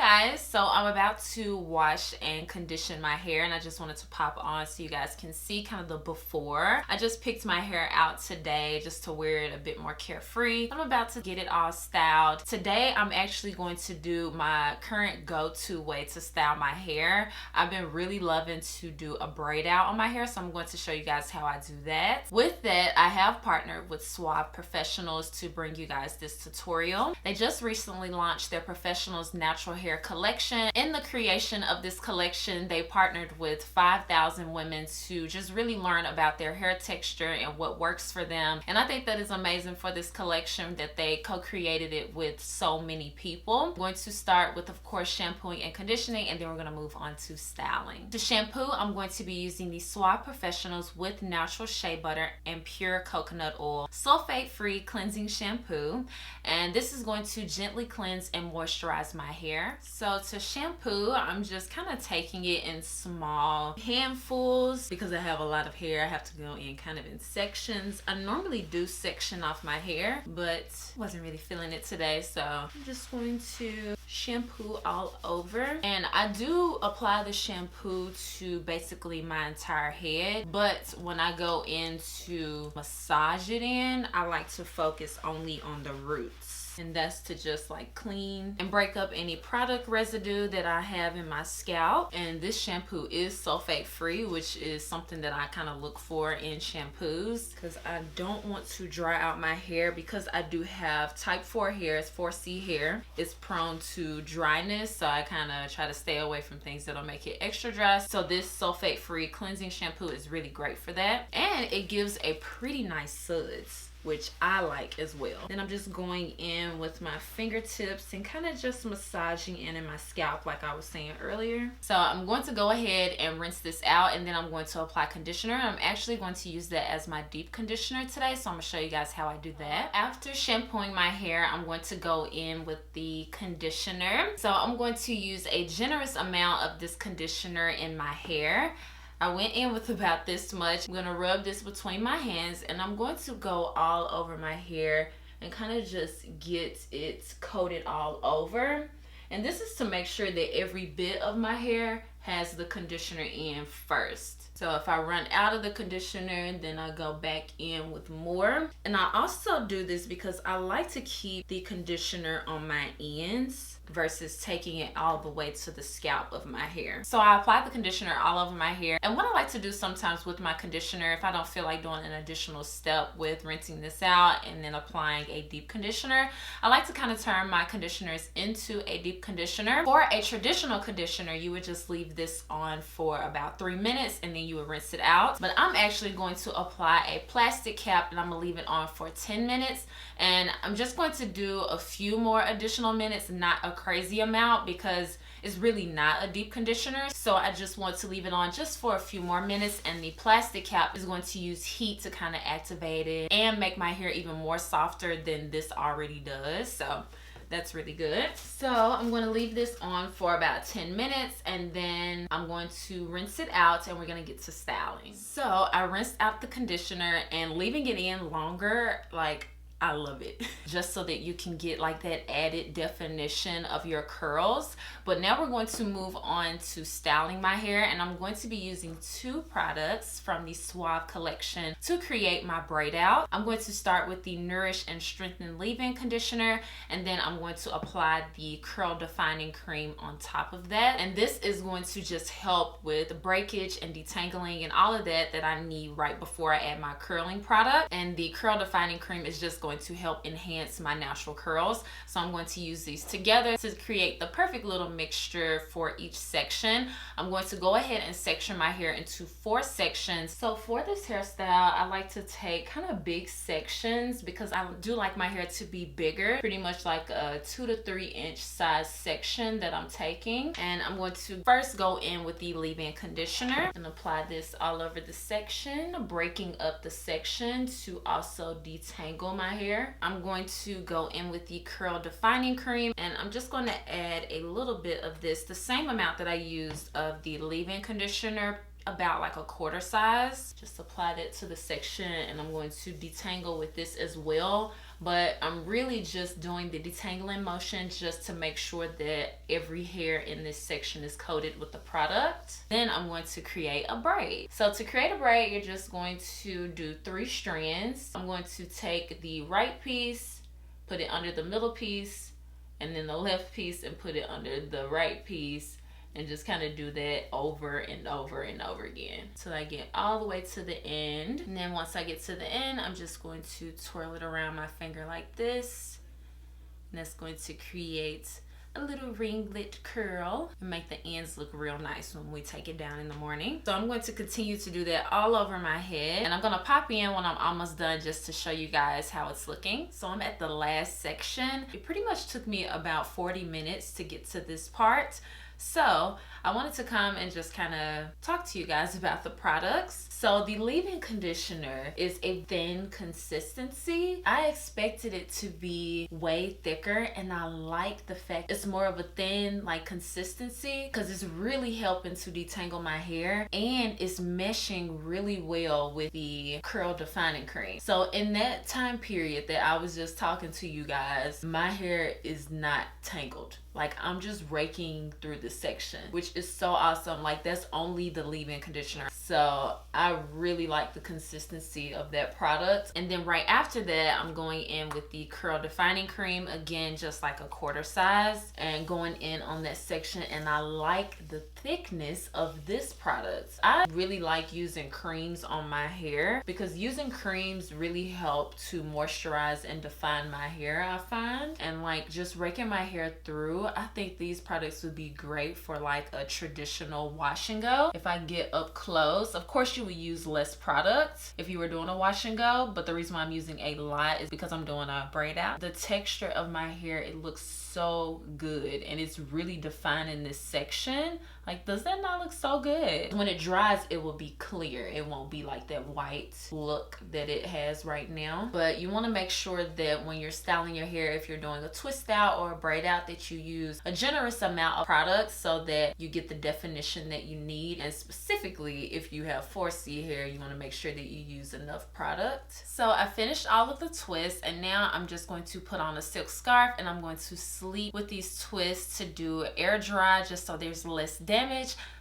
guys, so I'm about to wash and condition my hair, and I just wanted to pop on so you guys can see kind of the before. I just picked my hair out today just to wear it a bit more carefree. I'm about to get it all styled. Today I'm actually going to do my current go-to way to style my hair. I've been really loving to do a braid out on my hair, so I'm going to show you guys how I do that. With that, I have partnered with Suave Professionals to bring you guys this tutorial. They just recently launched their Professionals Natural Hair Collection. In the creation of this collection, they partnered with 5,000 women to just really learn about their hair texture and what works for them. And I think that is amazing for this collection that they co-created it with so many people. I'm going to start with, of course, shampooing and conditioning, and then we're going to move on to styling. To shampoo, I'm going to be using the Suave Professionals with natural shea butter and pure coconut oil sulfate-free cleansing shampoo, and this is going to gently cleanse and moisturize my hair. So to shampoo, I'm just kind of taking it in small handfuls because I have a lot of hair. I have to go in kind of in sections. I normally do section off my hair, but wasn't really feeling it today, so I'm just going to shampoo all over. And I do apply the shampoo to basically my entire head, but when I go in to massage it in, I like to focus only on the roots. And that's to just like clean and break up any product residue that I have in my scalp. And this shampoo is sulfate free, which is something that I kind of look for in shampoos because I don't want to dry out my hair, because I do have type 4 hair. It's 4C hair. It's prone to dryness, so I kind of try to stay away from things that'll make it extra dry. So this sulfate free cleansing shampoo is really great for that, and it gives a pretty nice suds, which I like as well. Then I'm just going in with my fingertips and kind of just massaging in my scalp like I was saying earlier. So I'm going to go ahead and rinse this out, and then I'm going to apply conditioner. I'm actually going to use that as my deep conditioner today, so I'm going to show you guys how I do that. After shampooing my hair, I'm going to go in with the conditioner. So I'm going to use a generous amount of this conditioner in my hair. I went in with about this much. I'm gonna rub this between my hands, and I'm going to go all over my hair and kind of just get it coated all over. And this is to make sure that every bit of my hair has the conditioner in first. So if I run out of the conditioner, then I go back in with more. And I also do this because I like to keep the conditioner on my ends versus taking it all the way to the scalp of my hair. So I apply the conditioner all over my hair. And what I like to do sometimes with my conditioner, if I don't feel like doing an additional step with rinsing this out and then applying a deep conditioner, I like to kind of turn my conditioners into a deep conditioner. For a traditional conditioner, you would just leave this on for about 3 minutes and then you would rinse it out. But I'm actually going to apply a plastic cap, and I'm gonna leave it on for 10 minutes. And I'm just going to do a few more additional minutes, not a crazy amount, because it's really not a deep conditioner. So I just want to leave it on just for a few more minutes, and the plastic cap is going to use heat to kind of activate it and make my hair even more softer than this already does. So that's really good. So I'm going to leave this on for about 10 minutes, and then I'm going to rinse it out, and we're going to get to styling. So I rinsed out the conditioner, and leaving it in longer, like, I love it, just so that you can get like that added definition of your curls. But now we're going to move on to styling my hair, and I'm going to be using 2 products from the Suave collection to create my braid out. I'm going to start with the Nourish and Strengthen Leave-In Conditioner, and then I'm going to apply the Curl Defining Cream on top of that. And this is going to just help with breakage and detangling and all of that I need right before I add my curling product. And the Curl Defining Cream is just going to help enhance my natural curls. So I'm going to use these together to create the perfect little mixture for each section. I'm going to go ahead and section my hair into 4 sections. So for this hairstyle, I like to take kind of big sections because I do like my hair to be bigger, pretty much like a 2 to 3 inch size section that I'm taking. And I'm going to first go in with the leave-in conditioner and apply this all over the section, breaking up the section to also detangle my hair. I'm going to go in with the Curl Defining Cream, and I'm just going to add a little bit of this, the same amount that I used of the leave-in conditioner, about like a quarter size. Just apply that to the section, and I'm going to detangle with this as well. but I'm really just doing the detangling motion just to make sure that every hair in this section is coated with the product. Then I'm going to create a braid. So to create a braid, you're just going to do 3 strands. I'm going to take the right piece, put it under the middle piece, and then the left piece and put it under the right piece, and just kind of do that over and over and over again till I get all the way to the end. And then once I get to the end, I'm just going to twirl it around my finger like this, and that's going to create a little ringlet curl and make the ends look real nice when we take it down in the morning. So I'm going to continue to do that all over my head, and I'm gonna pop in when I'm almost done just to show you guys how it's looking. So I'm at the last section. It pretty much took me about 40 minutes to get to this part. So I wanted to come and just kind of talk to you guys about the products. So the leave-in conditioner is a thin consistency. I expected it to be way thicker, and I like the fact it's more of a thin like consistency because it's really helping to detangle my hair, and it's meshing really well with the curl defining cream. So in that time period that I was just talking to you guys, my hair is not tangled. Like, I'm just raking through the section, which is so awesome. Like, that's only the leave-in conditioner. So I really like the consistency of that product. And then right after that, I'm going in with the curl defining cream, again just like a quarter size, and going in on that section. And I like the thickness of this product. I really like using creams on my hair because using creams really help to moisturize and define my hair, I find. And like just raking my hair through, I think these products would be great for like a traditional wash and go. If I get up close, of course you would use less product if you were doing a wash and go, but the reason why I'm using a lot is because I'm doing a braid out. The texture of my hair, it looks so good, and it's really defining this section. Like, does that not look so good? When it dries, it will be clear. It won't be like that white look that it has right now. But you want to make sure that when you're styling your hair, if you're doing a twist out or a braid out, that you use a generous amount of products so that you get the definition that you need. And specifically, if you have 4C hair, you want to make sure that you use enough product. So I finished all of the twists, and now I'm just going to put on a silk scarf, and I'm going to sleep with these twists to do air dry just so there's less damage.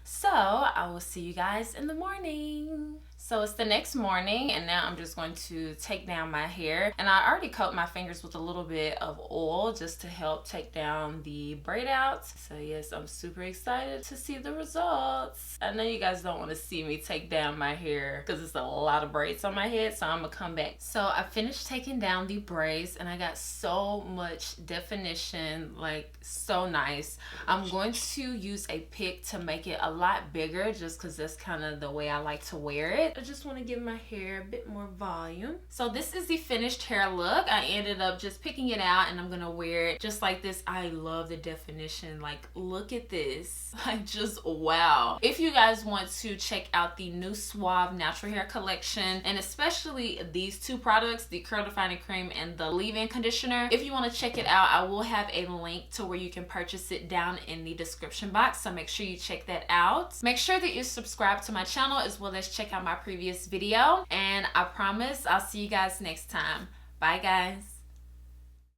So I will see you guys in the morning. So it's the next morning, and now I'm just going to take down my hair, and I already coat my fingers with a little bit of oil just to help take down the braid out. So yes, I'm super excited to see the results. I know you guys don't want to see me take down my hair because it's a lot of braids on my head, so I'm gonna come back. So I finished taking down the braids, and I got so much definition, like so nice. I'm going to use a pick to make it a lot bigger just because that's kind of the way I like to wear it. I just want to give my hair a bit more volume. So this is the finished hair look. I ended up just picking it out, and I'm gonna wear it just like this. I love the definition. Like, look at this. Like, just wow. If you guys want to check out the new Suave natural hair collection, and especially these 2 products, the curl defining cream and the leave-in conditioner, if you want to check it out, I will have a link to where you can purchase it down in the description box, so make sure you check that out. Make sure that you're subscribed to my channel, as well as check out my previous video, and I promise I'll see you guys next time. Bye guys.